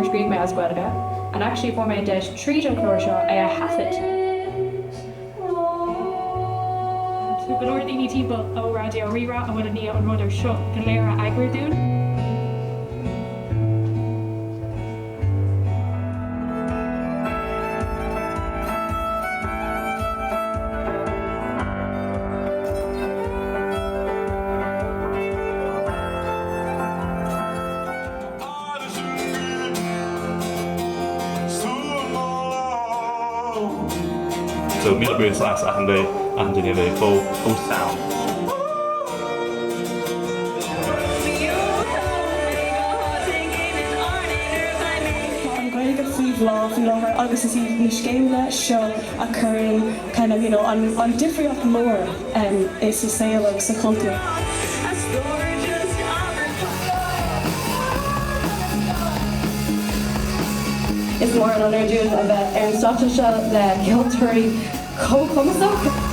Scríb mé as Baile, and actually for my deis tríd an chlór seo a hafid. So Ghlór daoine timpeall ó radio rira a bhfuil ní an rudidir seo go léir a agriúil. So Míle buíochas and the full sound. I'm going to get free vlog agus is ní scéim seo a chuir kind of, you know, on different Ghlór is a sail agus a cultúr. Is mór an anúil a bheith ar an státe seo le ceoltóirí chomh